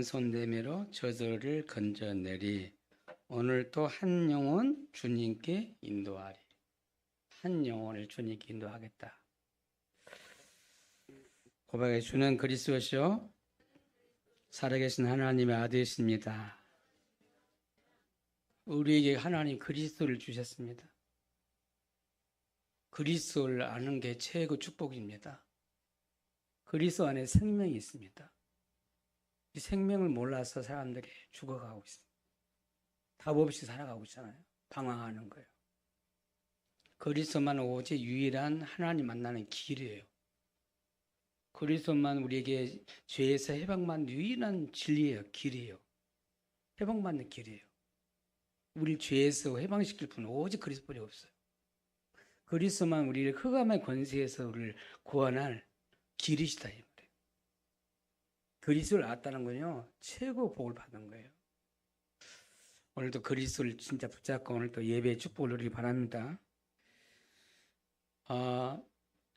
손 내밀어 저들을 건져내리. 오늘 또 한 영혼 주님께 인도하리. 한 영혼을 주님께 인도하겠다. 고백해 주는 그리스도시요 살아계신 하나님의 아들이십니다. 우리에게 하나님 그리스도를 주셨습니다. 그리스도를 아는 게 최고 축복입니다. 그리스도 안에 생명이 있습니다. 이 생명을 몰라서 사람들이 죽어가고 있습니다. 답 없이 살아가고 있잖아요. 방황하는 거예요. 그리스도만 오직 유일한 하나님 만나는 길이에요. 그리스도만 우리에게 죄에서 해방받는 유일한 진리예요. 길이에요. 해방받는 길이에요. 우리 죄에서 해방시킬 분은 오직 그리스도뿐이 없어요. 그리스도만 우리를 흑암의 권세에서 우리를 구원할 길이시다 이 말이에요. 그리스도를 알았다는 건요 최고 복을 받은 거예요. 오늘도 그리스도를 진짜 붙잡고 오늘 또 예배의 축복을 누리기 바랍니다.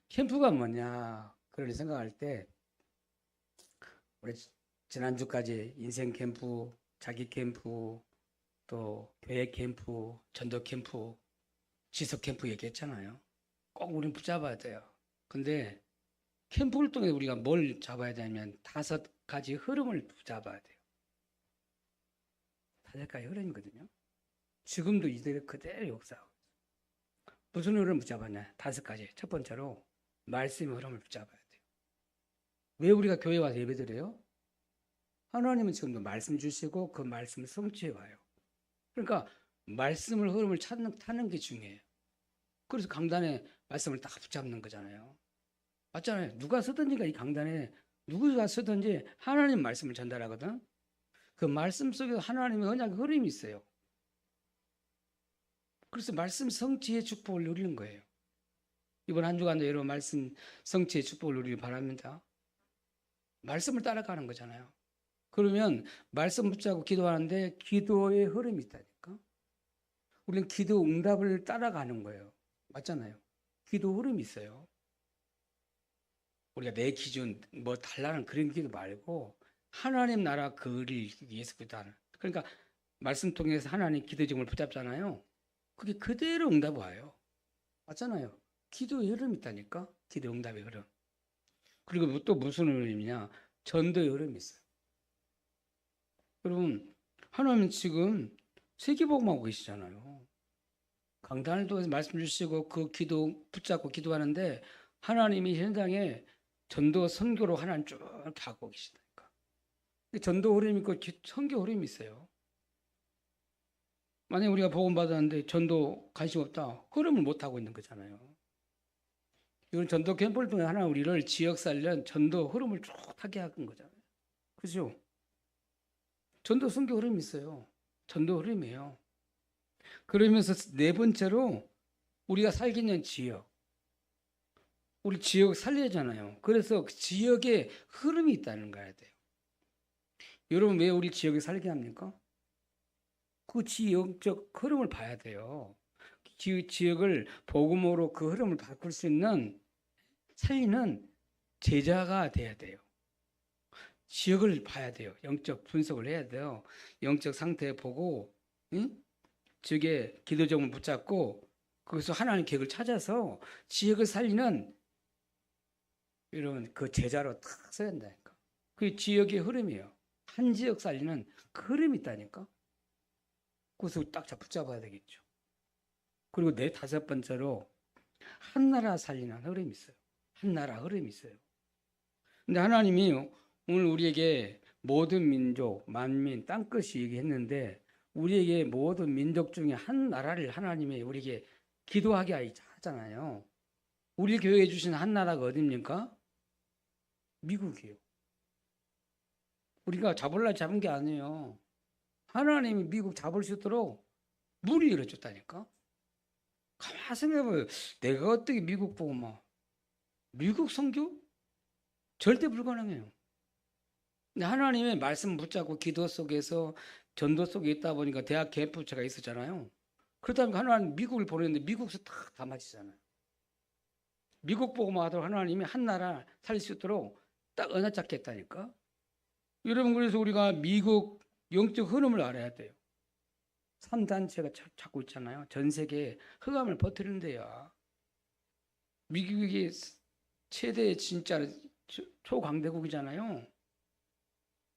캠프가 뭐냐 그런 생각할 때 우리 지난주까지 인생 캠프, 자기 캠프, 또 교회 캠프, 전도 캠프, 지속 캠프 얘기했잖아요. 꼭 우리는 붙잡아야 돼요. 근데 캠프를 통해 우리가 뭘 잡아야 되냐면 5가지 흐름을 붙잡아야 돼요. 5가지 흐름이거든요. 지금도 이들이 그대로 역사하고 있어요. 무슨 흐름을 붙잡았냐? 5가지. 첫 번째로 말씀의 흐름을 붙잡아야 돼요. 왜 우리가 교회 와서 예배드려요? 하나님은 지금도 말씀 주시고 그 말씀을 성취해 와요. 그러니까 말씀을 흐름을 타는 게 중요해요. 그래서 강단에 말씀을 딱 붙잡는 거잖아요. 맞잖아요. 누가 쓰든지가 이 강단에 누구가 쓰든지 하나님 말씀을 전달하거든. 그 말씀 속에 하나님의 언약의 흐름이 있어요. 그래서 말씀 성취의 축복을 누리는 거예요. 이번 한 주간도 여러분 말씀 성취의 축복을 누리기 바랍니다. 말씀을 따라가는 거잖아요. 그러면 말씀 붙잡고 기도하는데 기도의 흐름이 있다니까. 우리는 기도 응답을 따라가는 거예요. 맞잖아요. 기도 흐름이 있어요. 우리가 내 기준 뭐 달라는 그런 기도 말고 하나님 나라 그를 위해서 기도하는. 그러니까 말씀 통해서 하나님 기도 제목을 붙잡잖아요. 그게 그대로 응답 와요. 맞잖아요. 기도의 흐름이 있다니까. 기도 응답의 흐름. 그리고 또 무슨 흐름이냐? 전도의 흐름이 있어요. 여러분 하나님 지금 세계복음하고 계시잖아요. 강단을 통해서 말씀 주시고 그 기도 붙잡고 기도하는데 하나님이 현장에 전도 선교로 하나님 쭉 하고 계시다니까. 전도 흐름이 있고 선교 흐름이 있어요. 만약 우리가 복음 받았는데 전도 관심 없다. 흐름을 못 하고 있는 거잖아요. 이건 전도 캠프를 통해 하나 우리를 지역 살련 전도 흐름을 쭉 타게 하는 거잖아요. 그죠? 전도 선교 흐름이 있어요. 전도 흐름이에요. 그러면서 4번째로 우리가 살기 있는 지역. 우리 지역 살려야잖아요. 그래서 그 지역에 흐름이 있다는 거 알아야 돼요. 여러분 왜 우리 지역에 살게 합니까? 그 지역적 흐름을 봐야 돼요. 지역을 복음으로 그 흐름을 바꿀 수 있는 살리는 제자가 돼야 돼요. 지역을 봐야 돼요. 영적 분석을 해야 돼요. 영적 상태 보고 지역에 기도점을 붙잡고 거기서 하나님 계획을 찾아서 지역을 살리는 이런 그 제자로 탁 서야 된다니까. 그게 지역의 흐름이에요. 한 지역 살리는 그 흐름이 있다니까. 그래서 딱 붙잡아야 되겠죠. 그리고 5번째로 한 나라 살리는 흐름이 있어요. 한 나라 흐름이 있어요. 근데 하나님이 오늘 우리에게 모든 민족, 만민, 땅끝이 얘기했는데 우리에게 모든 민족 중에 한 나라를 하나님이 우리에게 기도하게 하잖아요. 우리 교회에 주신 한 나라가 어디입니까? 미국이에요. 우리가 잡으려 잡은 게 아니에요. 하나님이 미국 잡을 수 있도록 문이 열어줬다니까. 가만 생각해봐요. 내가 어떻게 미국 보고 막 미국 선교? 절대 불가능해요. 근데 하나님의 말씀 붙잡고 기도 속에서 전도 속에 있다 보니까 대학 캠프 제가 있었잖아요. 그러다 보니까 하나님 미국을 보냈는데 미국에서 다 맞히잖아요. 미국 보고만 하도록 하나님이 한 나라 살릴 수 있도록 딱 언약 잡게 했다니까. 여러분, 그래서 우리가 미국 영적 흐름을 알아야 돼요. 3단체가 찾고 있잖아요. 전 세계에 흑암을 퍼뜨리는데요. 미국이 최대 진짜 초강대국이잖아요.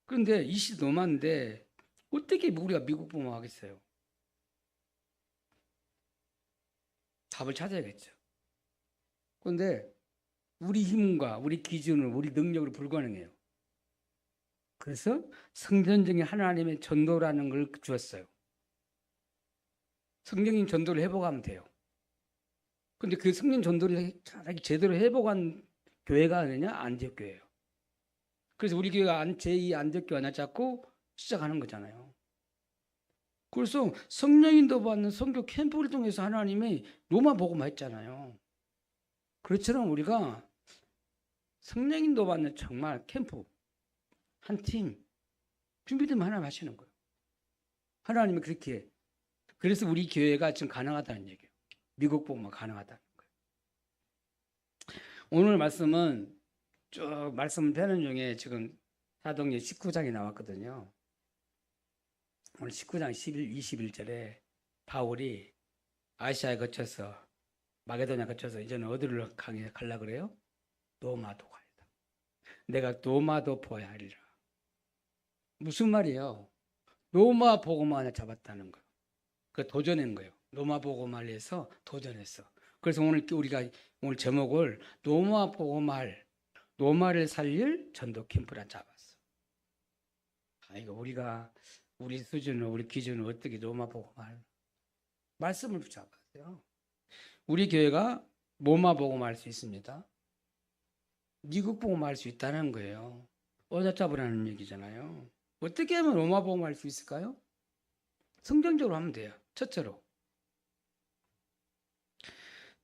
그런데 20 넘었는데 어떻게 우리가 미국 보호하겠어요? 답을 찾아야겠죠. 그런데 우리 힘과 우리 기준으로 우리 능력으로 불가능해요. 그래서 성전적인 하나님의 전도라는 걸 주었어요. 성경인 전도를 해보가면 돼요. 근데 그 성령 전도를 제대로 해보간 교회가 아니냐? 안디옥 교회예요. 그래서 우리 교회가 제2 안디옥 교회 하나 잡고 시작하는 거잖아요. 그래서 성령인도 받는 선교 캠프를 통해서 하나님이 로마 복음화 했잖아요. 그렇처럼 우리가 성령인도 받는 정말 캠프 한 팀 준비되면 하나님 하시는 거예요. 하나님이 그렇게. 그래서 우리 교회가 지금 가능하다는 얘기예요. 미국 복음화 가능하다는 거예요. 오늘 말씀은 쭉 말씀 펴는 중에 지금 사도행전 19장이 나왔거든요. 오늘 19장 21절에 바울이 아시아에 거쳐서 마게도냐 거쳐서 이제는 어디를 가려 그래요? 노마도 가이다. 내가 노마도 보야 하리라. 무슨 말이에요? 로마 복음화 하나 잡았다는 거예요. 그 도전한 거예요. 로마 복음화를 해서 도전했어. 그래서 우리가 오늘 제목을 로마 복음화를 로마를 살릴 전도 캠프라 잡았어. 이거 우리 수준으로 우리 기준으로 어떻게 로마 복음화를 말씀을 붙잡았어요. 우리 교회가 로마 복음화 할 수 있습니다. 미국 복음화 할 수 있다는 거예요. 어디다 잡으라는 얘기잖아요. 어떻게 하면 로마 복음화 할 수 있을까요? 성경적으로 하면 돼요. 첫째로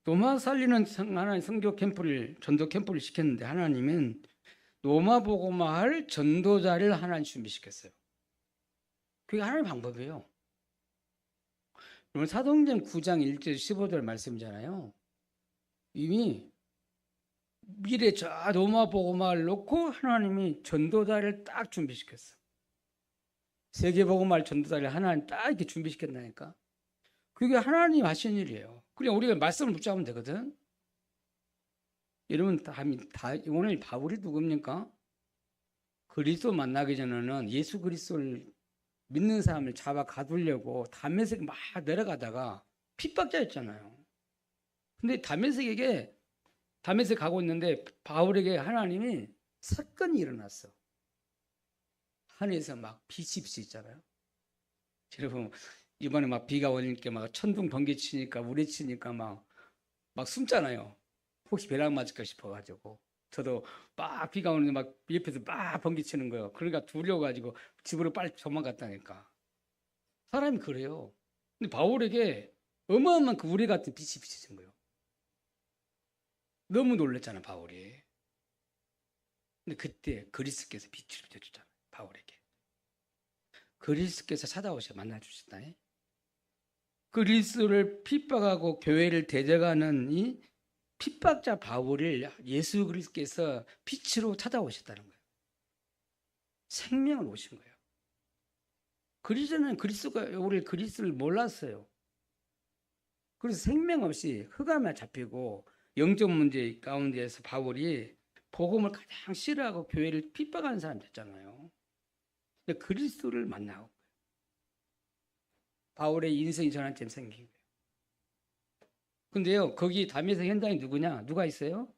로마 살리는 하나님 선교 캠프를 전도 캠프를 시켰는데 하나님은 로마 복음화할 전도자를 하나님 준비시켰어요. 그게 하나님의 방법이에요. 사도행전 9장 1절 15절 말씀이잖아요. 이미 미래 저 로마 복음화를 놓고 하나님이 전도자를 딱 준비시켰어. 세계 복음화할 전도자를 하나님 딱 이렇게 준비시켰다니까. 그게 하나님 하신 일이에요. 그냥 우리가 말씀을 붙잡으면 되거든. 여러분 오늘 바울이 누굽니까? 그리스도 만나기 전에는 예수 그리스도를 믿는 사람을 잡아 가두려고 다메섹 막 내려가다가 핍박자였잖아요. 근데 다메섹 가고 있는데 바울에게 하나님이 사건이 일어났어. 하늘에서 막 빛이 있잖아요. 여러분 이번에 막 비가 오니까 막 천둥 번개 치니까 우레 치니까 막 숨잖아요. 혹시 벼락 맞을까 싶어가지고 저도 막 비가 오는데 막 옆에서 막 번개 치는 거예요. 그러니까 두려워가지고 집으로 빨리 도망갔다니까. 사람이 그래요. 근데 바울에게 어마어마한 그 우레 같은 빛이 비춰진 거예요. 너무 놀랐잖아 바울이. 근데 그때 그리스께서 빛을 비춰주잖아요 바울에게. 그리스께서 찾아오셔 만나주셨다. 그리스도를 핍박하고 교회를 대적하는 이 핍박자 바울을 예수 그리스도께서 빛으로 찾아오셨다는 거예요. 생명을 오신 거예요. 그리스도는 우리 그리스도를 몰랐어요. 그래서 생명 없이 흑암에 잡히고 영적 문제 가운데에서 바울이 복음을 가장 싫어하고 교회를 핍박하는 사람 됐잖아요. 근데 그리스도를 만나고 바울의 인생이 전환점 생긴 거예요. 근데요, 거기 다메섹 현장에 누가 있어요?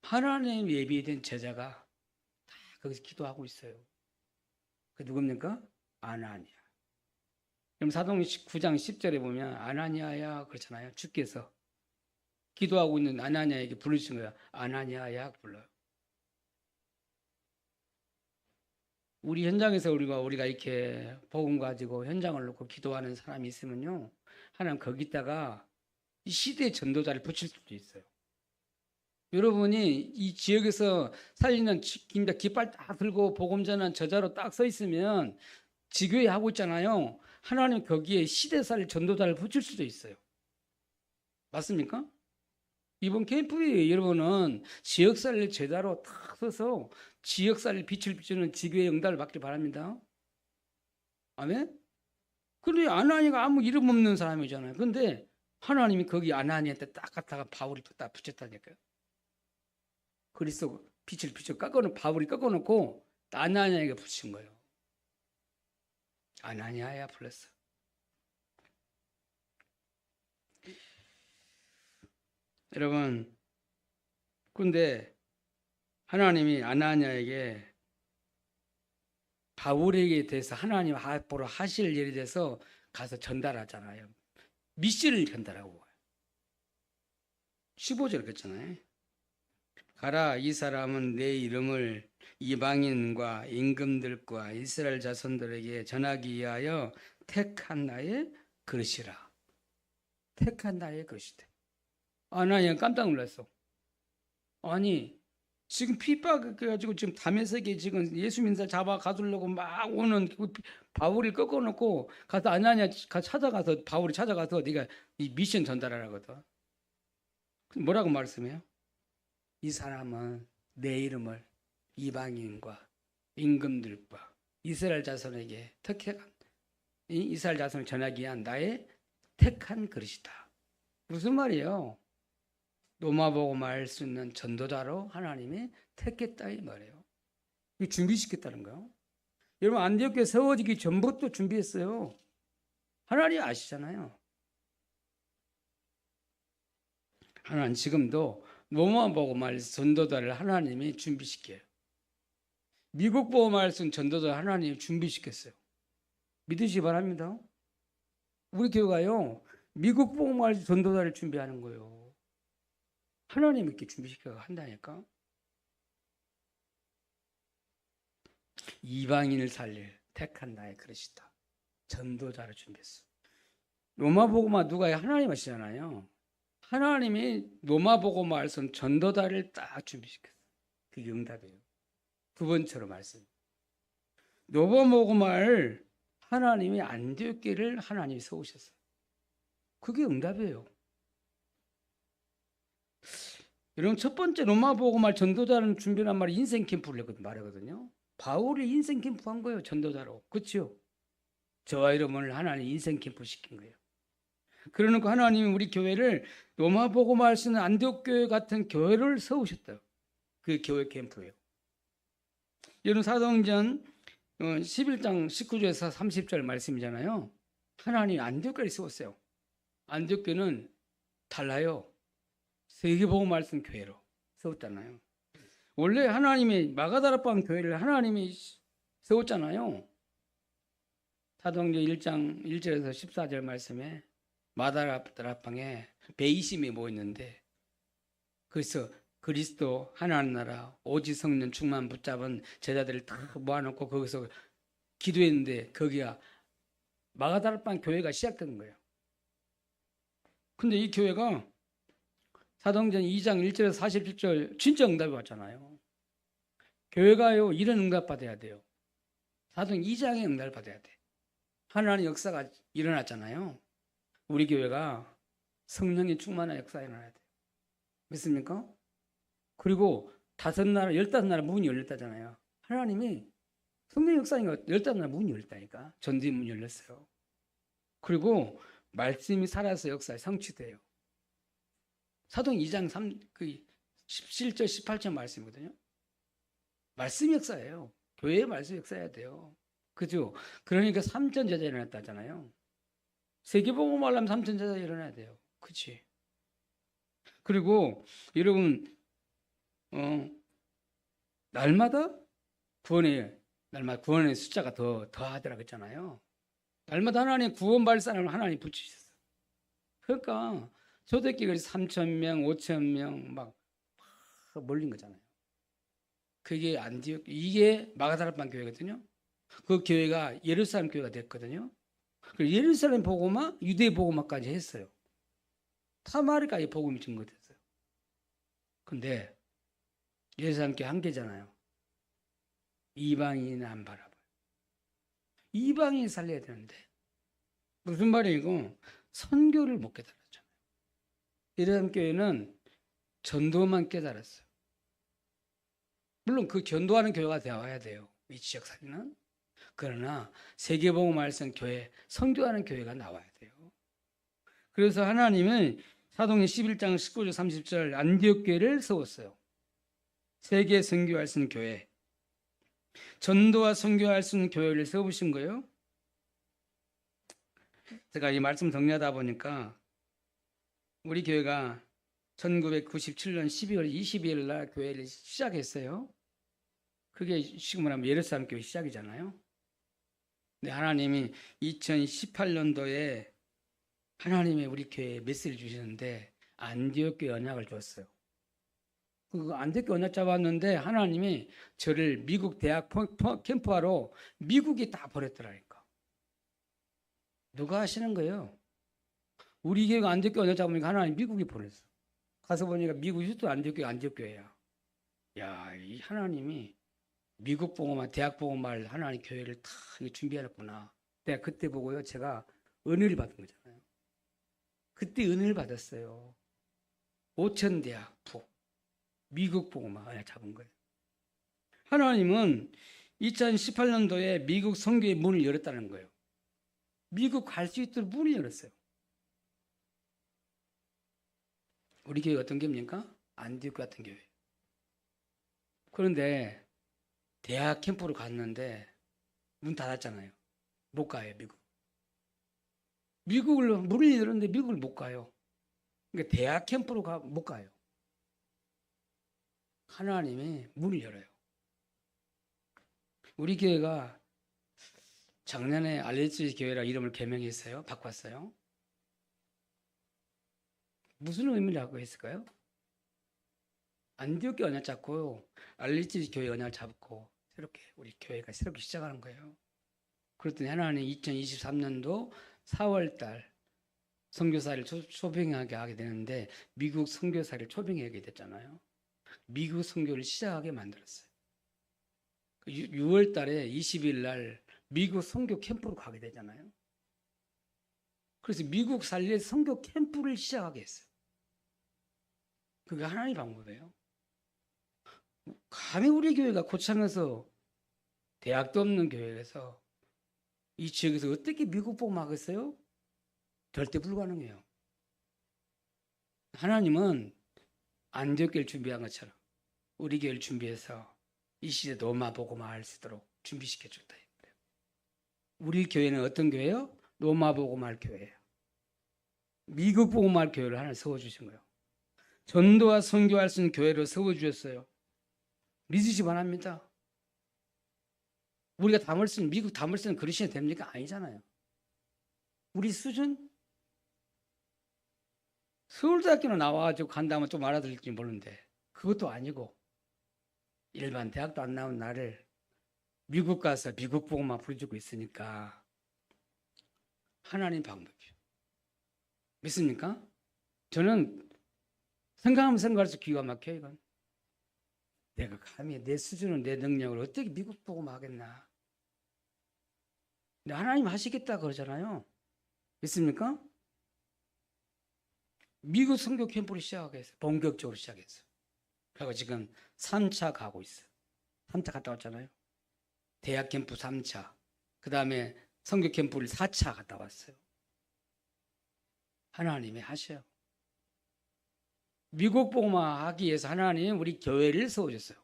하나님 예비된 제자가 다 거기서 기도하고 있어요. 그 누굽니까? 아나니아. 그럼 사도행전 9장 10절에 보면 아나니아야 그렇잖아요. 주께서 기도하고 있는 아나니아에게 부르신 거야. 아나니아야 불러요. 우리 현장에서 우리가 이렇게 복음 가지고 현장을 놓고 기도하는 사람이 있으면요, 하나님 거기다가 이 시대의 전도자를 붙일 수도 있어요. 여러분이 이 지역에서 살리는 깃발 딱 들고 복음 전하는 저자로 딱 서 있으면 지교회 하고 있잖아요. 하나님 거기에 시대 살릴 전도자를 붙일 수도 있어요. 맞습니까? 이번 캠프에 여러분은 지역사회를 제대로 탁 서서 지역사회를 빛을 비추는 지교의 응답을 받길 바랍니다. 아멘? 근데 아나니가 아무 이름 없는 사람이잖아요. 근데 하나님이 거기 아나니한테 딱 갖다가 바울을 딱 붙였다니까요. 그리스도 빛을 비춰 바울이 꺾어놓고 아나니아에게 붙인 거예요. 아나니아야 불렀어. 여러분, 근데 하나님이 아나니아에게 바울에게 대해서 하나님 앞으로 하실 일에 대해서 가서 전달하잖아요. 미션을 전달하고 15절 그랬잖아요. 가라, 이 사람은 내 이름을 이방인과 임금들과 이스라엘 자손들에게 전하기 위하여 택한 나의 그릇이라. 택한 나의 그릇이다. 아나니아 깜짝 놀랐어. 아니 지금 핍박해가지고 지금 다메섹에 지금 예수 민사 잡아 가두려고 막 오는 그 바울이 꺾어놓고 가서 아나니아 찾아가서 바울이 찾아가서 네가 이 미션 전달하라거든. 뭐라고 말씀해요? 이 사람은 내 이름을 이방인과 임금들과 이스라엘 자손에게 택한 이스라엘 자손을 전하기 위한 나의 택한 그릇이다. 무슨 말이에요? 로마복음을 알 수 있는 전도자로 하나님이 택했다 이 말이에요. 준비시켰다는 거예요. 여러분 안디옥교회 세워지기 전부터 준비했어요. 하나님 아시잖아요. 하나님 지금도 로마복음 알 수 있는 전도자를 하나님이 준비시켜요. 미국 복음 알 수 있는 전도자 하나님이 준비시켰어요. 믿으시기 바랍니다. 우리 교회가요 미국 복음 알 수 있는 전도자를 준비하는 거예요. 하나님 이렇게 준비시켜 한다니까. 이방인을 살릴 택한 나의 그릇이다. 전도자를 준비했어. 로마복음화 누가 하나님 하시잖아요. 하나님이 로마복음화 할 수 있는 전도자를 딱 준비시켰어. 그게 응답이에요. 두 번째로 말씀. 로마복음화를 하나님이 안디옥교회를 하나님이 세우셨어요. 그게 응답이에요. 여러분 첫 번째 로마복음화 전도자는 준비란 말이 인생 캠프를 말하거든요. 바울이 인생 캠프 한 거예요. 전도자로. 그렇죠? 저와 여러분을 하나님 인생 캠프 시킨 거예요. 그러니까 하나님이 우리 교회를 로마복음화 할 수 있는 안디옥교회 같은 교회를 세우셨다. 그 교회 캠프예요. 여러분 사도행전 11장 19절에서 30절 말씀이잖아요. 하나님이 안디옥교회를 세웠어요. 안디옥교회는 달라요. 세계복음 말씀 교회로 세웠잖아요. 원래 하나님이 마가다락방 교회를 하나님이 세웠잖아요. 사도행전 1장 1절에서 14절 말씀에 마가다락방에 120명이 모였는데 그래서 그리스도 하나님 나라 오직 성령 충만 붙잡은 제자들을 다 모아놓고 거기서 기도했는데 거기가 마가다락방 교회가 시작된 거예요. 근데 이 교회가 사도행전 2장 1절에서 47절 진짜 응답이 왔잖아요. 교회가요 이런 응답 받아야 돼요. 사도행전 2장에 응답을 받아야 돼. 하나님의 역사가 일어났잖아요. 우리 교회가 성령이 충만한 역사가 일어나야 돼요. 믿습니까? 그리고 5나라 15나라 문이 열렸다잖아요. 하나님이 성령 역사니까 15나라 문이 열렸다니까. 전도의 문이 열렸어요. 그리고 말씀이 살아서 역사에 성취돼요. 사도행 2장 17절 18절 말씀이거든요. 말씀 역사예요. 교회의 말씀 역사해야 돼요. 그죠? 그러니까 3천 제자 일어났다잖아요. 세계복음 하려면 3천 제자 일어나야 돼요. 그치? 그리고 여러분 날마다 구원의 숫자가 더 하더라 그랬잖아요. 날마다 하나님 구원 발산을 하나님 붙이셨어요. 그러니까 초대교회 3,000명, 5,000명 막 몰린 거잖아요. 그게 안디옥, 이게 마가다락방 교회거든요. 그 교회가 예루살렘 교회가 됐거든요. 그리고 예루살렘 복음화, 유대 복음화까지 했어요. 사마리아까지 복음이 증거됐어요. 근데 예루살렘 교회 한 개잖아요. 이방인은 안 바라봐요. 이방인이 살려야 되는데 무슨 말이고 선교를 못 깨달았잖아요. 예루살렘 교회는 전도만 깨달았어요. 물론 그 전도하는 교회가 되어야 돼요. 이 지역사회는. 그러나 세계복음화를 교회, 선교하는 교회가 나와야 돼요. 그래서 하나님은 사도행 11장 19절 30절 안디옥 교회를 세웠어요. 세계 선교할 수 있는 교회, 전도와 선교할 수 있는 교회를 세우신 거예요. 제가 이 말씀 정리하다 보니까 우리 교회가 1997년 12월 22일 날 교회를 시작했어요. 그게 지금 말하면 예루살렘 교회 시작이잖아요. 근데 하나님이 2018년도에 하나님의 우리 교회에 메시지를 주시는데 안디옥 교회 언약을 줬어요. 그 안디옥 교회 언약 잡았는데 하나님이 저를 미국 대학 캠프하러 미국이 다 보냈더라니까. 누가 하시는 거예요? 우리 교회가 안디옥 교회 언약 잡으니까 하나님 미국이 보냈어. 가서 보니까 미국 유도 안디옥 교회야. 야, 이 하나님이 미국 복음화, 대학 복음화를 하나님 교회를 다 준비해놨구나. 내가 그때 보고요, 제가 은혜를 받은 거잖아요. 그때 은혜를 받았어요. 오천대학 미국 복음화 잡은 거예요. 하나님은 2018년도에 미국 선교의 문을 열었다는 거예요. 미국 갈 수 있도록 문을 열었어요. 우리 교회 어떤 교회입니까? 안디옥 같은 교회. 그런데 대학 캠프로 갔는데 문 닫았잖아요. 못 가요, 미국. 미국을 문을 열었는데 미국을 못 가요. 그러니까 대학 캠프로 못 가요. 하나님이 문을 열어요. 우리 교회가 작년에 알레치 교회라 이름을 개명했어요. 바꿨어요. 무슨 의미를 갖고 했을까요? 안디옥 교회 언약 잡고 알레치 교회 언약을 잡고 새롭게 우리 교회가 새롭게 시작하는 거예요. 그랬더니 하나님 2023년도 4월달 선교사를 초빙하게 하게 되는데 미국 선교사를 초빙하게 됐잖아요. 미국 선교를 시작하게 만들었어요. 6월 달에 20일 날 미국 선교 캠프로 가게 되잖아요. 그래서 미국 살리에 선교 캠프를 시작하게 했어요. 그게 하나님의 방법이에요. 감히 우리 교회가 고창에서 대학도 없는 교회에서 이 지역에서 어떻게 미국 복음 하겠어요? 절대 불가능해요. 하나님은 안디옥 교회를 준비한 것처럼 우리 교회를 준비해서 이 시대 로마 복음화 할 수 있도록 준비시켜 줬다. 우리 교회는 어떤 교회예요? 로마 복음화 할 교회예요. 미국 복음화 할 교회를 하나 세워주신 거예요. 전도와 선교할 수 있는 교회로 세워주셨어요. 믿으시 바랍니다. 우리가 담을 수 있는, 미국 담을 수 있는 그릇이 됩니까? 아니잖아요. 우리 수준? 서울대학교로 나와가지고 간다면 좀 알아들을지 모르는데 그것도 아니고 일반 대학도 안 나온 나를 미국 가서 미국 복음만 부르주고 있으니까 하나님 방법이요. 믿습니까? 저는 생각하면 생각할수록 기가 막혀요. 이건. 내가 감히 내 수준은 내 능력을 어떻게 미국 복음 하겠나. 근데 하나님 하시겠다 그러잖아요. 믿습니까? 미국 선교 캠프를 시작했어요. 본격적으로 시작했어요. 그리고 지금 3차 가고 있어요. 3차 갔다 왔잖아요. 대학 캠프 3차. 그 다음에 선교 캠프를 4차 갔다 왔어요. 하나님이 하셔요. 미국 복음화 하기 위해서 하나님 우리 교회를 세워줬어요.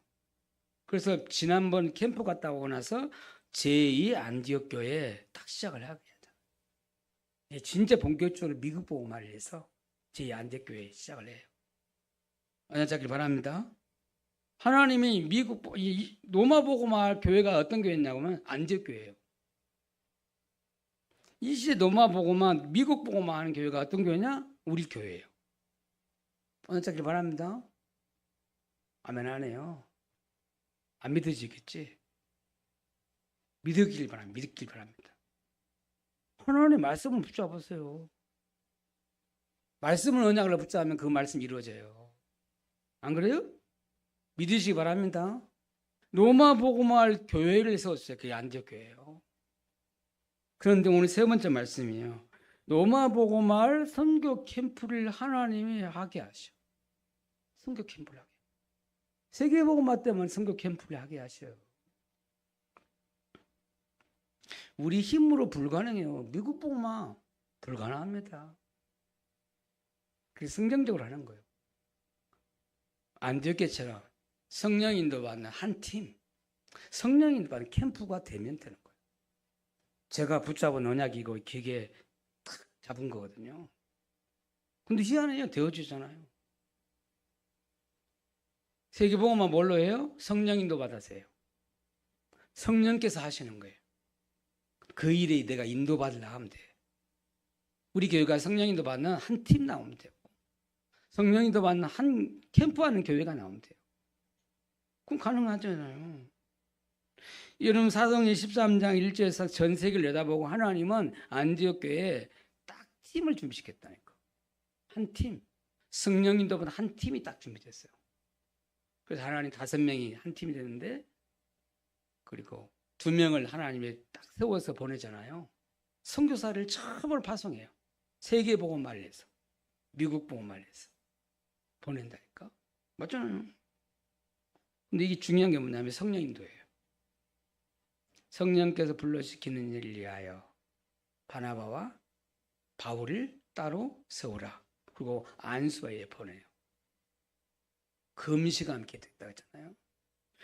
그래서 지난번 캠프 갔다 오고 나서 제2 안디옥 교회에 딱 시작을 하게 돼요. 진짜 본격적으로 미국 복음화를 해서 제2 안디옥 교회에 시작을 해요. 언약 잡길 바랍니다. 하나님이 미국 로마 복음화 교회가 어떤 교회냐고 하면 안디옥 교회예요. 이 시대 로마 복음화 미국 복음화 하는 교회가 어떤 교회냐? 우리 교회예요. 언약 잡길 바랍니다. 아멘 안 해요. 안 믿어지겠지? 믿길 바랍니다. 하나님의 말씀을 붙잡으세요. 말씀을 언약을 붙잡으면 그 말씀이 이루어져요. 안 그래요? 믿으시기 바랍니다. 로마 복음화 교회를 세웠어요. 그게 안디옥 교회예요. 그런데 오늘 세 번째 말씀이에요. 로마 복음화 선교 캠프를 하나님이 하게 하셔. 선교 캠프를 하게. 세계복음화 때만 선교 캠프를 하게 하셔요. 우리 힘으로 불가능해요. 미국 복음화 불가능합니다. 그게 성경적으로 하는 거예요. 안디옥교처럼 성령 인도받는 한 팀, 성령 인도받는 캠프가 되면 되는 거예요. 제가 붙잡은 언약이고 기계 탁 잡은 거거든요. 근데 희한해요. 되어지잖아요. 세계복음화 뭘로 해요? 성령 인도받아세요. 성령께서 하시는 거예요. 그 일에 내가 인도받으려 하면 돼. 우리 교회가 성령 인도받는 한 팀 나오면 되고, 성령 인도받는 한 캠프하는 교회가 나오면 돼요. 그럼 가능하잖아요. 여러분 사도행전 13장 1절에서 전 세계를 내다보고 하나님은 안디옥 교회에 딱 팀을 준비시켰다니까. 한 팀. 성령 인도받는 한 팀이 딱 준비됐어요. 그래서 하나님 5명이 한 팀이 되는데, 그리고 2명을 하나님이 딱 세워서 보내잖아요. 선교사를 처음으로 파송해요. 세계 복음화를 해서, 미국 복음화를 해서 보낸다니까. 맞잖아요. 근데 이게 중요한 게 뭐냐면 성령 인도예요. 성령께서 불러시키는 일을 위하여 바나바와 바울을 따로 세우라. 그리고 안수아에 보내요. 금시가 함께 됐다 했잖아요.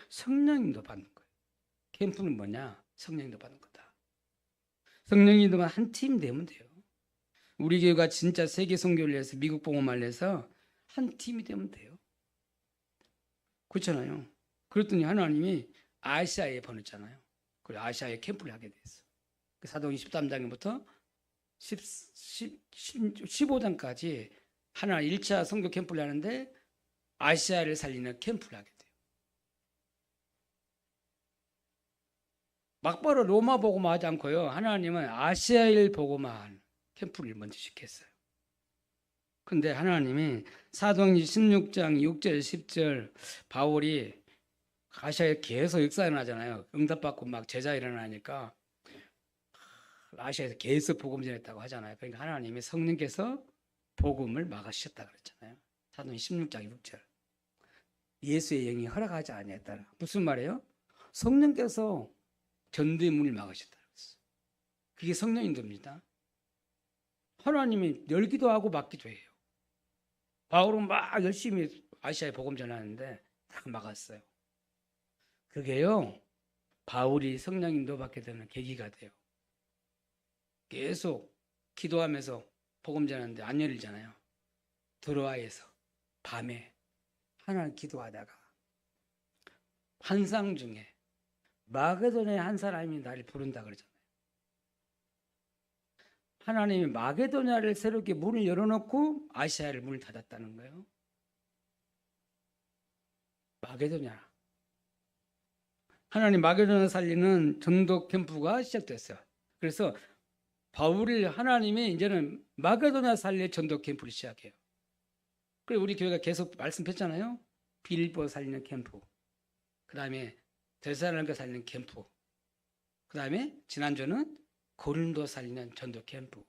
성령 인도 받는 거예요. 캠프는 뭐냐? 성령 인도 받는 거다. 성령 인도만 한 팀 되면 돼요. 우리 교회가 진짜 세계 선교를 해서 미국 복음화를 해서 한 팀이 되면 돼요. 그렇잖아요. 그랬더니 하나님이 아시아에 보냈잖아요. 그리고 아시아에 캠프를 하게 됐어. 사도행전 13장부터 15장까지 하나 1차 선교 캠프를 하는데 아시아를 살리는 캠프를 하게 돼요. 막바로 로마 복음화 하지 않고요. 하나님은 아시아일 복음화한 캠프를 먼저 시켰어요. 근데 하나님이 사도행전 16장 6절 10절 바울이 아시아에 계속 역사 일어나잖아요. 응답받고 막 제자 일어나니까 아시아에서 계속 복음 전했다고 하잖아요. 그러니까 하나님이 성령께서 복음을 막으셨다 그랬잖아요. 사도행전 16장 6절. 예수의 영이 허락하지 아니했다. 무슨 말이에요? 성령께서 전도의 문을 막으셨다 그랬어요. 그게 성령 인도입니다. 하나님이 열기도 하고 막기도 해요. 바울은 막 열심히 아시아에 복음 전하는데 다 막았어요. 그게요, 바울이 성령 인도 받게 되는 계기가 돼요. 계속 기도하면서 복음 전하는데 안 열리잖아요. 드로아에서 밤에 하나님 기도하다가 환상 중에 마게도냐의 한 사람이 나를 부른다 그러잖아요. 하나님이 마게도냐를 새롭게 문을 열어놓고 아시아를 문을 닫았다는 거예요. 마게도냐. 하나님 마게도냐 살리는 전도 캠프가 시작됐어요. 그래서 바울을 하나님이 이제는 마게도냐 살릴 전도 캠프를 시작해요. 그리고 우리 교회가 계속 말씀했잖아요. 빌보 살리는 캠프. 그 다음에 데살로니가 살리는 캠프. 그 다음에 지난주는 고린도 살리는 전도 캠프.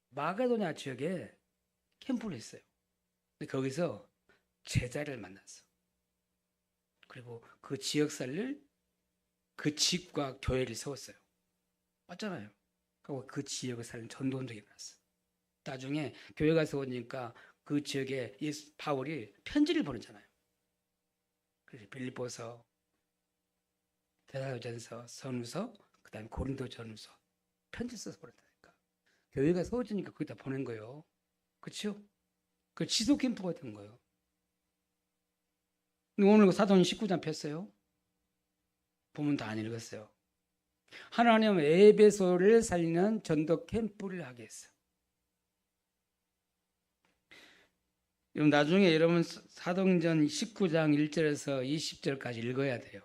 마게도냐 지역에 캠프를 했어요. 근데 거기서 제자를 만났어. 그리고 그 지역 살릴 그 집과 교회를 세웠어요. 맞잖아요. 그리고 그 지역을 살린 전도 운동이 일어났어. 나중에 교회가 세우니까 그 지역에 바울이 편지를 보내잖아요. 그래서 빌립보서, 데살로니가전서, 선후서, 그다음에 고린도전서 편지 써서 보냈다니까. 교회가 세워지니까 거기다 보낸 거예요. 그렇죠? 그 지속 캠프가 된 거예요. 오늘 사도행전 19장 폈어요. 보면 다 안 읽었어요. 하나님은 에베소를 살리는 전도 캠프를 하게 했어요. 여러분 나중에 여러분 사도행전 19장 1절에서 20절까지 읽어야 돼요.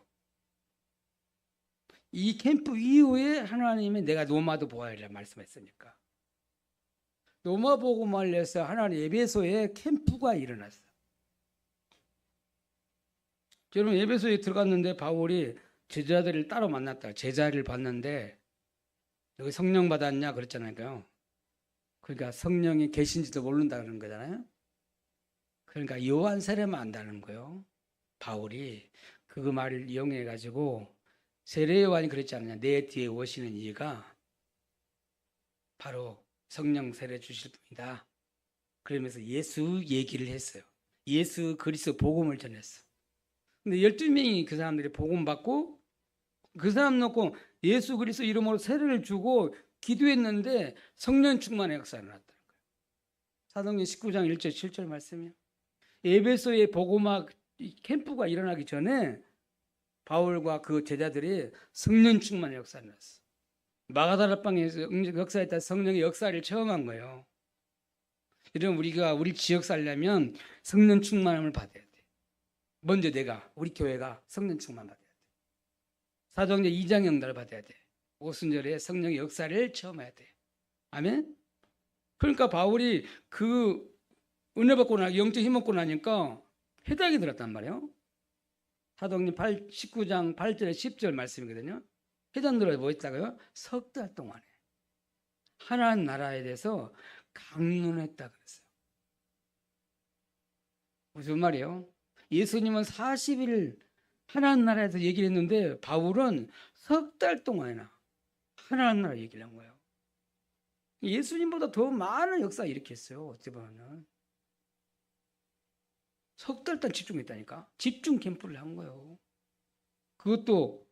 이 캠프 이후에 하나님이 내가 노마도 보아이라 말씀했으니까. 노마 복음을 위해서 하나님 에베소에 캠프가 일어났어요. 여러분 에베소에 들어갔는데 바울이 제자들을 따로 만났다. 제자를 봤는데 여기 성령 받았냐 그랬잖아요. 그러니까 성령이 계신지도 모른다 그런 거잖아요. 그러니까 요한 세례만 안다는 거예요. 바울이 그 말을 이용해 가지고 세례 요한이 그랬지 않느냐. 내 뒤에 오시는 이가 바로 성령 세례 주실 분이다. 그러면서 예수 얘기를 했어요. 예수 그리스도 복음을 전했어. 근데 12명이 그 사람들이 복음 받고 그 사람 놓고 예수 그리스도 이름으로 세례를 주고 기도했는데 성령 충만의 역사가 일어났다는 거예요. 사도행전 19장 1절 7절 말씀이요. 에베소의 복음화 캠프가 일어나기 전에 바울과 그 제자들이 성령 충만의 역사가 일어났어. 마가다라 방에서 역사했다 성령의 역사를 체험한 거예요. 이런 우리가 우리 지역 살려면 성령 충만함을 받아야 돼. 먼저 우리 교회가 성령 충만 받아야 돼. 사도행전 2장 연단을 받아야 돼. 오순절에 성령의 역사를 체험해야 돼. 아멘? 그러니까 바울이 그 은혜 받고 영적 힘 얻고 나니까 회당이 들었단 말이에요. 사도행전 19장 8절에 10절 말씀이거든요. 회당 들어서 뭐 했다고요? 석 달 동안에 하나님 나라에 대해서 강론했다 그랬어요. 무슨 말이에요? 예수님은 40일 하나님 나라에서 얘기를 했는데 바울은 석 달 동안이나 하나님 나라 얘기를 한 거예요. 예수님보다 더 많은 역사 일으켰어요. 어찌 보면 석 달 동안 집중했다니까. 집중 캠프를 한 거예요. 그것도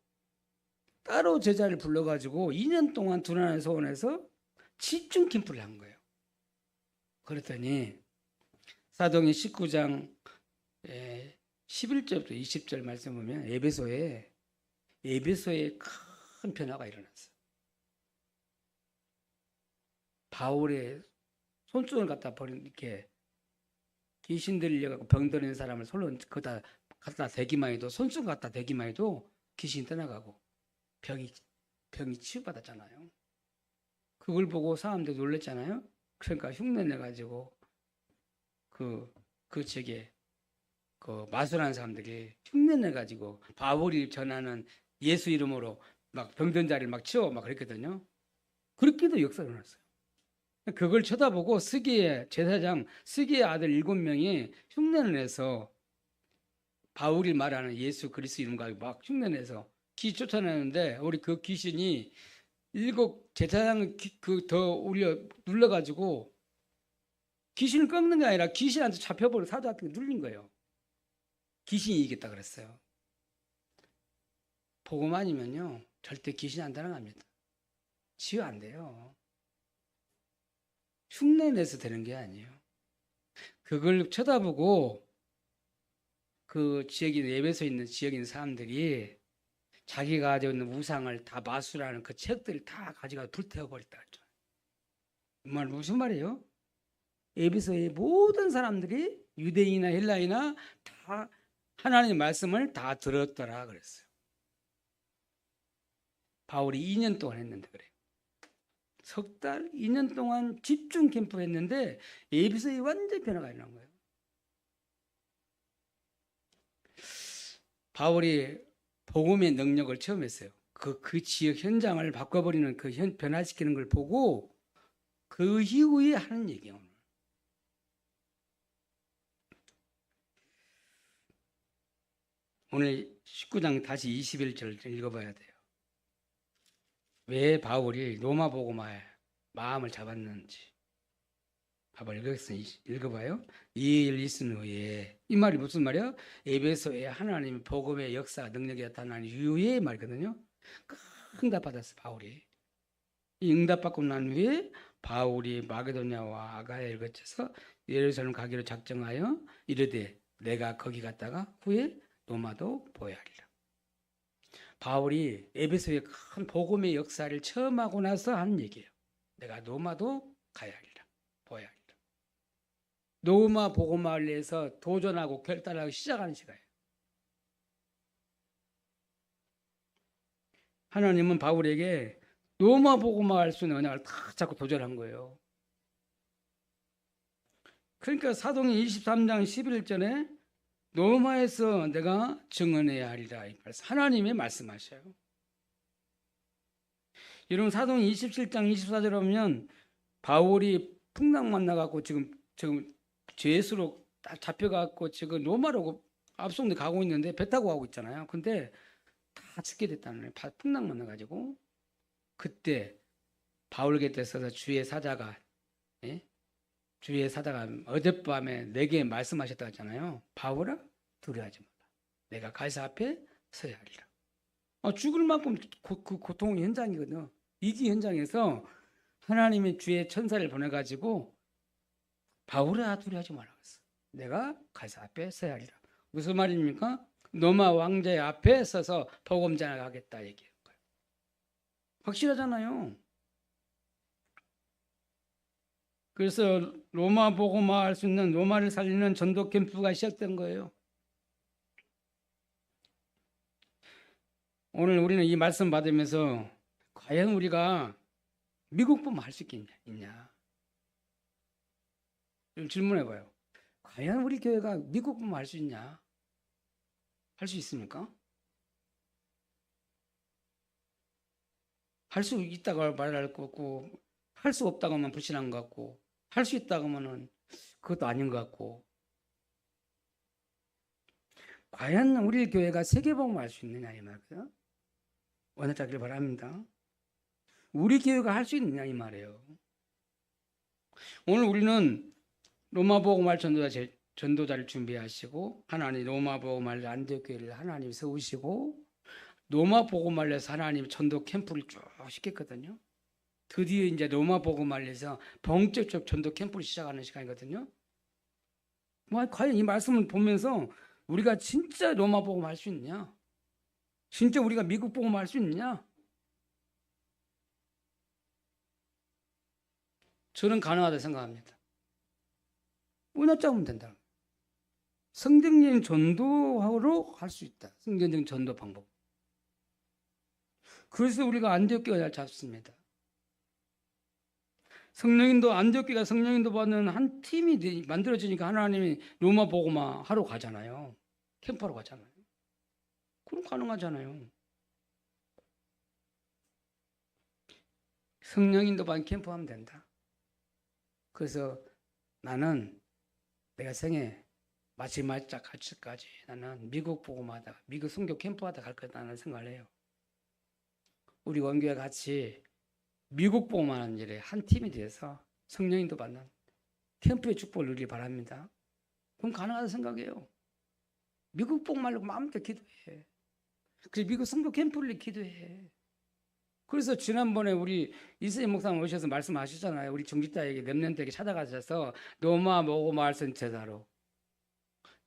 따로 제자를 불러가지고 2년 동안 두란노 소원에서 집중 캠프를 한 거예요. 그랬더니 사도행전 19장 11절부터 20절 말씀 보면 에베소에 큰 변화가 일어났어요. 바울의 손수건을 갖다 버린 이렇게 귀신 들려갖고 병 들린 사람을 손으로 거기다 갖다 대기만 해도 손수건 갖다 대기만 해도 귀신이 떠나가고 병이 치유받았잖아요. 그걸 보고 사람들 놀랬잖아요. 그러니까 흉내 내가지고 그 지역에 그 마술하는 사람들이 흉내 내가지고 바울이 전하는 예수 이름으로 막 병든 자리를 막 치워 막 그랬거든요. 그렇게도 역사가 일어났어요. 그걸 쳐다보고 제사장 스기의 아들 7명이 흉내를 내서 바울이 말하는 예수 그리스도 이름과 막 흉내 내서 귀신 쫓아내는데 우리 그 귀신이 7 제사장을 더 올려 눌러가지고 귀신을 꺾는 게 아니라 귀신한테 잡혀버려 사도한테 눌린 거예요. 귀신이 이기겠다 그랬어요. 복음 아니면요 절대 귀신 안 따라갑니다. 치유 안 돼요. 흉내 내서 되는 게 아니에요. 그걸 쳐다보고 그 지역에 에베소에 있는 지역에 있는 사람들이 자기가 가지고 있는 우상을 다 마술하는 그 책들을 다 가져가 불태워버렸다 했죠. 정말 무슨 말이에요? 에베소의 모든 사람들이 유대인이나 헬라이나 다 하나님의 말씀을 다 들었더라 그랬어요. 바울이 2년 동안 했는데 그래요. 석 달, 2년 동안 집중 캠프 했는데 에베소에 완전 변화가 일어난 거예요. 바울이 복음의 능력을 체험했어요. 그 지역 현장을 바꿔버리는 변화시키는 걸 보고 그 이후에 하는 얘기예요. 오늘 19장 다시 21절 읽어봐야 돼요. 왜 바울이 로마 복음화에 마음을 잡았는지 한번 읽어봐요. 이 일 있은 후에 이 말이 무슨 말이야? 에베소에 하나님의 복음의 역사 능력이 나타난 이후의 말이거든요. 큰 응답 받았어 바울이. 이 응답 받고 난 후에 바울이 마게도냐와 아가야를 거쳐서 예루살렘 가기로 작정하여 이르되 내가 거기 갔다가 후에 로마도 보아야 하리라. 바울이 에베소의 큰 복음의 역사를 처음 하고 나서 하는 얘기예요. 내가 로마도 가야 하리라. 보아야 하리라. 로마 복음화를 위해서 도전하고 결단하고 시작하는 시간이에요. 하나님은 바울에게 로마 복음화할 수 있는 언약을 다 자꾸 도전한 거예요. 그러니까 사도행전 23장 11절에 로마에서 내가 증언해야 하리라. 하나님이 말씀하셔요. 여러분 사도행전 27장 24절에 보면 바울이 풍랑 만나갖고 지금 죄수로 딱 잡혀갖고 지금 로마로 압송돼 가고 있는데 배 타고 가고 있잖아요. 근데 다 죽게 됐다는 거예요. 풍랑 만나가지고 그때 바울 곁에 서서 주의 사자가 예? 주의 사자가 어젯밤에 내게 말씀하셨다고 했잖아요. 바울아 두려워하지 마라. 내가 가이사 앞에 서야 하리라. 죽을 만큼 그 고통의 현장이거든요. 위기 현장에서 하나님이 주의 천사를 보내가지고 바울아 두려워하지 말라고 했어. 내가 가이사 앞에 서야 하리라. 무슨 말입니까? 로마 왕자의 앞에 서서 복음 전하겠다 얘기해요. 확실하잖아요. 그래서 로마 복음화 할 수 있는 로마를 살리는 전도 캠프가 시작된 거예요. 오늘 우리는 이 말씀 받으면서 과연 우리가 미국 복음화 할 수 있냐? 좀 질문해봐요. 과연 우리 교회가 미국 복음화 할 수 있냐? 할 수 있습니까? 할 수 있다고 말할 것 같고 할 수 없다고 하면 불신한 것 같고 할 수 있다고 하면 그것도 아닌 것 같고 과연 우리 교회가 세계복음을 할 수 있느냐 이 말이에요. 원하자길 바랍니다. 우리 교회가 할 수 있느냐 이 말이에요. 오늘 우리는 로마복음할 전도자를 준비하시고 하나님 로마복음할 안디옥교회를 하나님 세우시고 로마복음할에서 하나님 전도 캠프를 쭉 시켰거든요. 드디어 이제 로마복음할에서 본격적 전도 캠프를 시작하는 시간이거든요. 과연 이 말씀을 보면서 우리가 진짜 로마복음 할 수 있느냐? 진짜 우리가 미국 복음 할 수 있느냐? 저는 가능하다 생각합니다. 은혜 잡으면 된다. 성경적인 전도로 할 수 있다. 성경적인 전도 방법. 그래서 우리가 안디옥교회를 잘 잡습니다. 성령인도 안디옥교회가 성령인도 받는 한 팀이 만들어지니까 하나님이 로마 복음화 하러 가잖아요. 캠프하러 가잖아요. 그럼 가능하잖아요. 성령인도 받는 캠프하면 된다. 그래서 나는 내가 생애 마지막 갈때까지 나는 미국 복음하다, 미국 선교 캠프하다 갈 거다라는 생각을 해요. 우리 원교회 같이 미국 복음하는 일에 한 팀이 돼서 성령인도 받는 캠프의 축복을 누리기 바랍니다. 그럼 가능하다 생각해요. 미국 복음 말고 마음껏 기도해. 그래서 미국 선교 캠프를 기도해. 그래서 지난번에 우리 이세희 목사님 오셔서 말씀하시잖아요. 우리 중직자에게 렘넌트에게 찾아가셔서 로마 복음 할 수 있는 제자로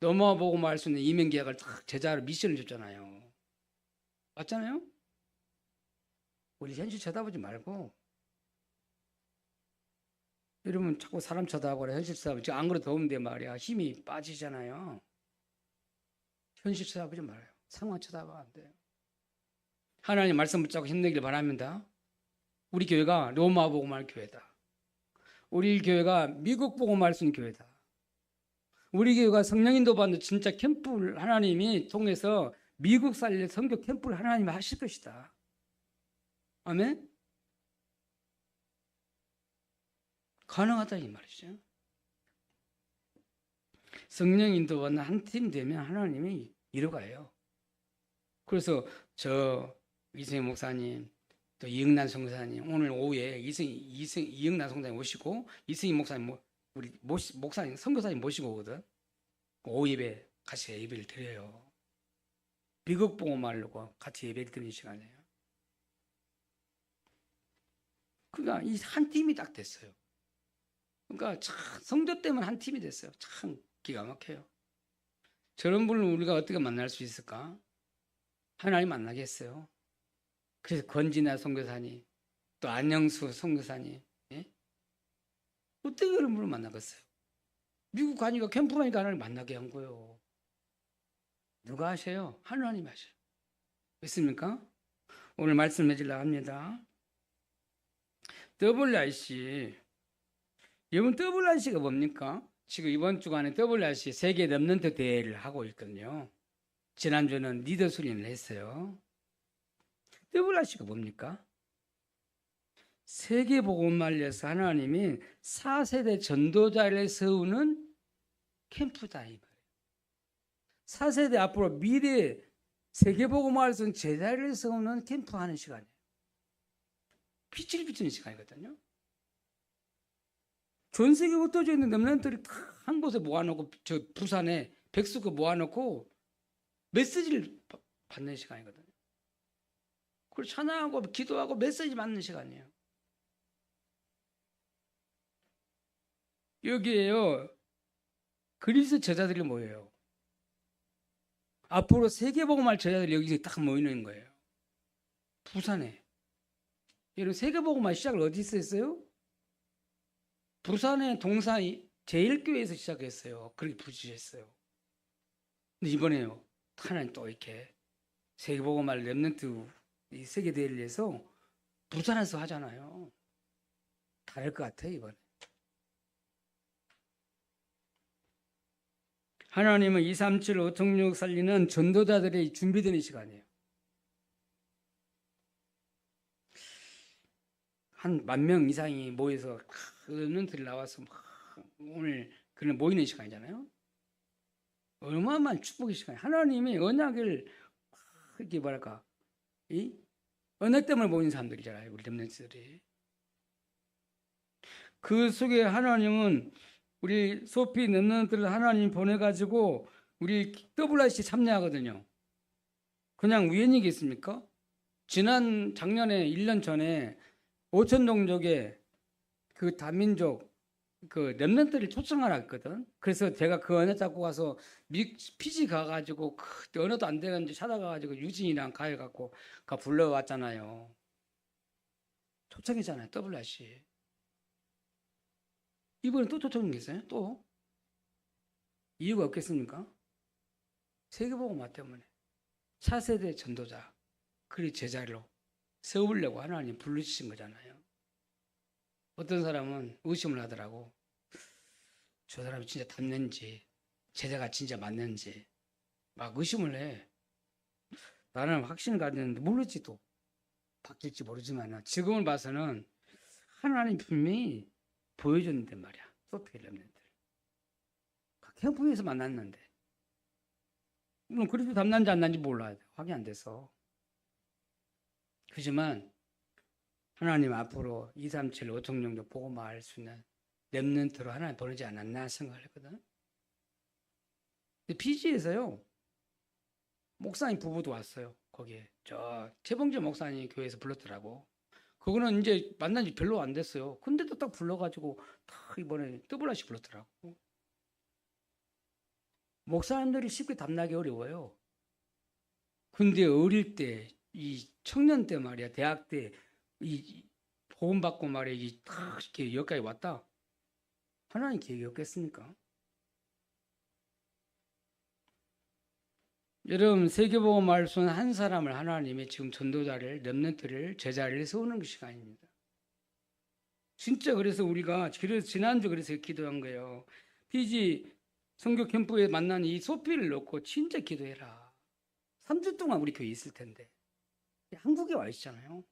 로마 복음 할 수 있는 이민계약을 딱 제자로 미션을 줬잖아요. 맞잖아요? 우리 현실 쳐다보지 말고 여러분 자꾸 사람 쳐다보고 현실 쳐다보고 지금 안 그래도 더운데 말이야 힘이 빠지잖아요. 현실 쳐다보지 말아요. 상황 쳐다보면 안 돼요. 하나님 말씀 붙잡고 힘내길 바랍니다. 우리 교회가 로마 복음할 교회다. 우리 교회가 미국 복음할 수 있는 교회다. 우리 교회가 성령인도 받는 진짜 캠프를 하나님이 통해서 미국 살릴 선교 캠프를 하나님이 하실 것이다. 아멘? 가능하다 이 말이죠. 성령 인도받는 한 팀 되면 하나님이 이루어가요. 그래서 저 이승희 목사님 또 이영란 성사님 오늘 오후에 이영란 성사님 오시고 이승희 목사님 우리 목사님 선교사님 모시고 오거든. 오후 예배 같이 예배를 드려요. 미국 복음하려고 같이 예배를 드리는 시간이에요. 그러니까 이 한 팀이 딱 됐어요. 그러니까 참 성도 때문에 한 팀이 됐어요. 참 기가 막혀요. 저런 분을 우리가 어떻게 만날 수 있을까? 하나님 만나겠어요. 그래서 권진아 선교사님, 또 안영수 선교사님, 예? 어떻게 그런 분을 만나겠어요? 미국 가니까 캠프 가니까 하나님 만나게 한 거예요. 누가 하셔요? 하나님 하셔요. 믿습니까? 오늘 말씀 해주려고 합니다. WRC 여러분 WRC가 뭡니까? 지금 이번 주간에 WRC 세계 렘넌트 대회를 하고 있거든요. 지난주는 리더 수련을 했어요. WRC가 뭡니까? 세계 복음을 알려서 하나님이 4세대 전도자를 세우는 캠프다 이 말이에요. 4세대 앞으로 미래 세계복음화에서 제자리를 세우는 캠프하는 시간이에요. 빛을 비추는 시간이거든요. 전 세계 흩어져 있는 렘넌트들이 다 한 곳에 모아놓고 저 부산에 백수가 모아놓고 메시지를 받는 시간이거든요. 그리고 찬양하고 기도하고 메시지 받는 시간이에요. 여기에요. 그리스도 제자들이 모여요. 앞으로 세계복음할 제자들이 여기서 딱 모이는 거예요. 부산에. 여러분 세계복음할 시작을 어디서 했어요? 부산의 동산 제1교회에서 시작했어요. 그렇게 부르셨어요. 근데 이번에요. 하나님 또 이렇게 세계복음할 렘넌트 이 세계대회를 위해서 부산에서 하잖아요. 다를 것 같아요 이번에. 하나님은 237, 536 살리는 전도자들이 준비되는 시간이에요. 한 10,000명 이상이 모여서 렘넌트들 나와서 오늘 그런 모이는 시간이잖아요. 어마어마한 축복의 시간이에요. 하나님이 언약을 이렇게 뭐랄까 이 언약 때문에 모이는 사람들이잖아요. 우리 렘넌트들이. 그 속에 하나님은 우리 소피 렘넌트를 하나님 보내가지고 우리 WRC 참여하거든요. 그냥 우연이겠습니까? 작년에 1년 전에 5천 종족의 그 다민족 그 렘넌트를 초청하라 했거든. 그래서 제가 그 언어 잡고 가서 피지 가가지고 언어도 안 되는지 찾아가가지고 유진이랑 가해갖고 불러왔잖아요. 초청했잖아요. WRC. 이번에 또 초청했어요. 또 이유가 없겠습니까? 세계복음화 때문에 4세대 전도자 그리 제자로 세우려고 하나님 부르신 거잖아요. 어떤 사람은 의심을 하더라고. 저 사람이 진짜 닮는지 제자가 진짜 맞는지 막 의심을 해. 나는 확신을 가졌는데 모르지 또. 바뀔지 모르지만 지금을 봐서는 하나님 분명히 보여줬는데 말이야. 소피 렘넌트들. 캠프에서 만났는데 물론 그리스도 닮는지 안 난지 몰라요. 확인 안 돼서. 그렇지만 하나님 앞으로 237, 5천 정도 보고 말할 수 있는 렘넌트로 하나님 보내지 않았나 생각을 했거든. 근데 피지에서요 목사님 부부도 왔어요. 거기에 저 최봉재 목사님 교회에서 불렀더라고. 그거는 이제 만난 지 별로 안 됐어요. 근데도 딱 불러가지고 다 이번에 WRC 불렀더라고. 목사님들이 쉽게 담나기 어려워요. 근데 어릴 때, 이 청년 때 말이야, 대학 때, 이 복음 받고 말이야, 이렇게 여기까지 왔다. 하나님 계획이 없겠습니까? 여러분 세계복음 말씀은 한 사람을 하나님이 지금 전도자를 렘넌트를 제자리를 세우는 시간입니다. 진짜 그래서 우리가 지난주 그래서 기도한 거예요. 피지 선교 캠프에 만난 이 소피를 놓고 진짜 기도해라. 3주 동안 우리 교회 있을 텐데 한국에 와 있잖아요.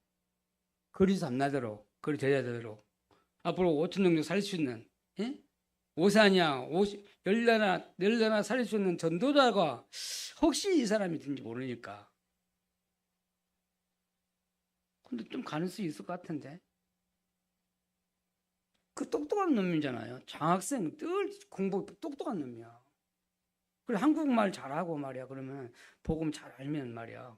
그리스 앞나대로 그리 제자대로 앞으로 5천 정도 살 수 있는 오사냐 열나나 살릴 수 있는 전도자가 혹시 이 사람이 된지 모르니까. 근데 좀 가능성이 있을 것 같은데. 그 똑똑한 놈이잖아요. 장학생 늘 공부 똑똑한 놈이야. 그래 한국말 잘하고 말이야. 그러면 복음 잘 알면 말이야.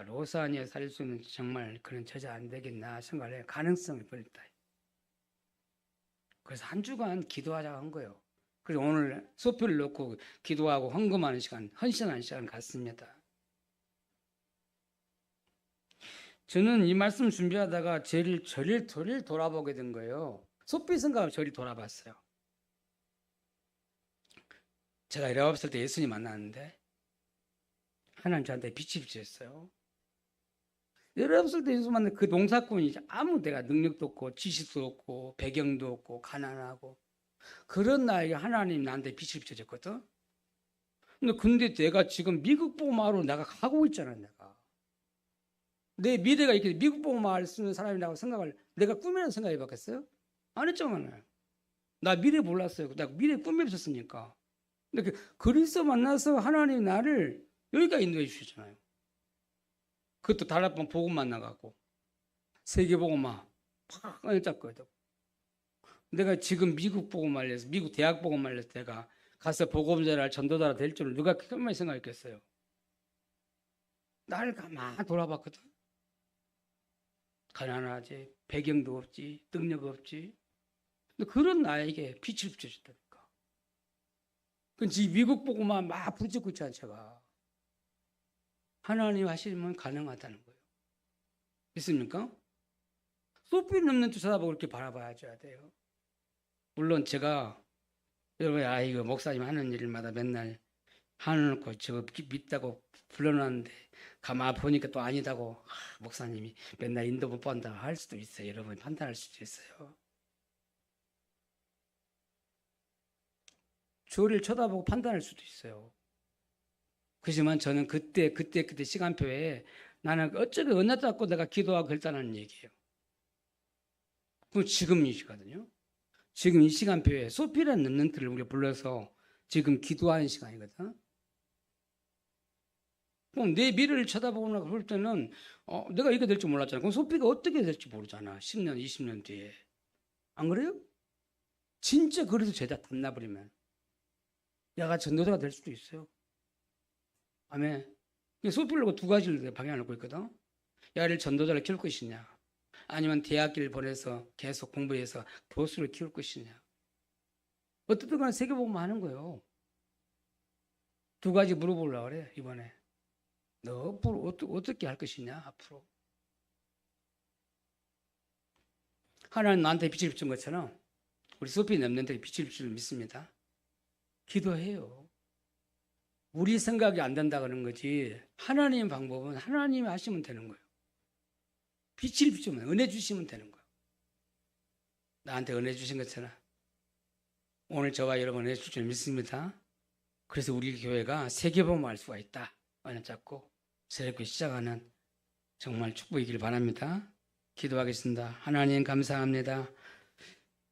로사니에 살릴 수 있는 정말 그런 제자 안 되겠나 생각을 해. 가능성이 있다. 그래서 한 주간 기도하자고 한 거예요. 그래서 오늘 소표를 놓고 기도하고 헌금하는 시간, 헌신하는 시간 갖습니다. 저는 이 말씀 준비하다가 저를 돌아보게 된 거예요. 소피 생각하면 저를 돌아봤어요. 제가 19살 때 예수님 만났는데 하나님 저한테 빛이 비쳤어요. 19살 때 예수 만났는데 그 농사꾼이 아무 데가 능력도 없고 지식도 없고 배경도 없고 가난하고 그런 나에게 하나님 나한테 빛을 비춰줬거든. 근데 내가 지금 미국 복음화로 내가 가고 있잖아. 내 미래가 이렇게 미국 복음화를 쓰는 사람이라고 생각을 내가 꿈이라는 생각해 봤겠어요? 안 했잖아요. 나 미래 몰랐어요. 나 미래 꿈이 없었으니까. 근데 그리스도 만나서 하나님 나를 여기까지 인도해 주셨잖아요. 그것도 다락방 복음 만나갖고 세계복음화 팍 잡거든. 내가 지금 미국 복음 알려서 미국 대학 복음 알려서 내가 가서 복음자라 전도자라 될 줄을 누가 그것만 생각했겠어요. 나를 가만 돌아봤거든. 가난하지, 배경도 없지, 능력 없지. 근데 그런 나에게 빛을 비춰줬다니까. 그지 미국 복음만 막 부르짖고 있잖아 제가. 하나님 하시면 가능하다는 거예요. 믿습니까? 소피 넘는 두 쳐다보고 이렇게 바라봐야 돼요. 물론 제가 여러분 이거 목사님 하는 일마다 맨날 하놓고 저거 믿다고 불러놨는데 가만 보니까 또 아니다고 목사님이 맨날 인도 못 본다 할 수도 있어요. 여러분 판단할 수도 있어요. 저를 쳐다보고 판단할 수도 있어요. 그렇지만 저는 그때 시간표에 나는 어쩌게 은혜 잡고 내가 기도하고 결단하는 얘기예요. 그럼 지금이시거든요. 지금 이 시간표에 소피라는 렘넌트를 우리가 불러서 지금 기도하는 시간이거든. 그럼 내 미래를 쳐다보거나 그럴 때는 내가 이렇게 될 줄 몰랐잖아. 그럼 소피가 어떻게 될지 모르잖아. 10년, 20년 뒤에. 안 그래요? 진짜 그래도 죄다 닫나버리면 야가 전도자가 될 수도 있어요. 아멘. 소피를 두 가지를 방향을 놓고 있거든. 야를 전도자를 키울 것이냐 아니면 대학교를 보내서 계속 공부해서 교수를 키울 것이냐. 어떻든 간에 세계복음만 하는 거예요. 두 가지 물어보려고 그래 이번에. 너 앞으로 어떻게 할 것이냐 앞으로. 하나님 나한테 빛을 비춘 것처럼 우리 소피 렘넌트에게 빛을 비추는 줄 믿습니다. 기도해요. 우리 생각이 안 된다 그러는 거지 하나님의 방법은 하나님이 하시면 되는 거예요. 빛을 비추면 은혜 주시면 되는 거예요. 나한테 은혜 주신 것처럼 오늘 저와 여러분 은혜 주실 줄 믿습니다. 그래서 우리 교회가 세계복음을 할 수가 있다. 은혜 잡고 새롭게 시작하는 정말 축복이길 바랍니다. 기도하겠습니다. 하나님 감사합니다.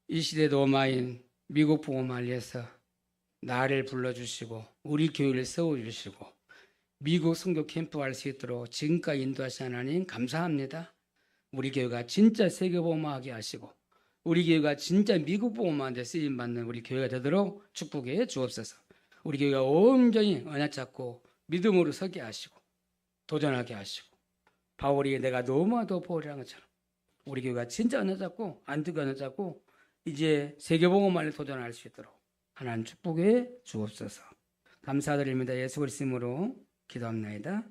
이 시대 로마인 미국 복음을 위해서 나를 불러주시고 우리 교회를 세워주시고 미국 선교 캠프 할 수 있도록 지금까지 인도하신 하나님 감사합니다. 우리 교회가 진짜 세계복음화하게 하시고 우리 교회가 진짜 미국 복음화한테 쓰임받는 우리 교회가 되도록 축복해 주옵소서. 우리 교회가 온전히 언약 잡고 믿음으로 서게 하시고 도전하게 하시고 바울이 내가 너무나도 보호를 것처럼 우리 교회가 진짜 언약 잡고 안뜨거 언약 잡고 이제 세계복음화를 도전할 수 있도록 하나님 축복해 주옵소서. 감사드립니다. 예수 그리스도 이름으로 기도합니다.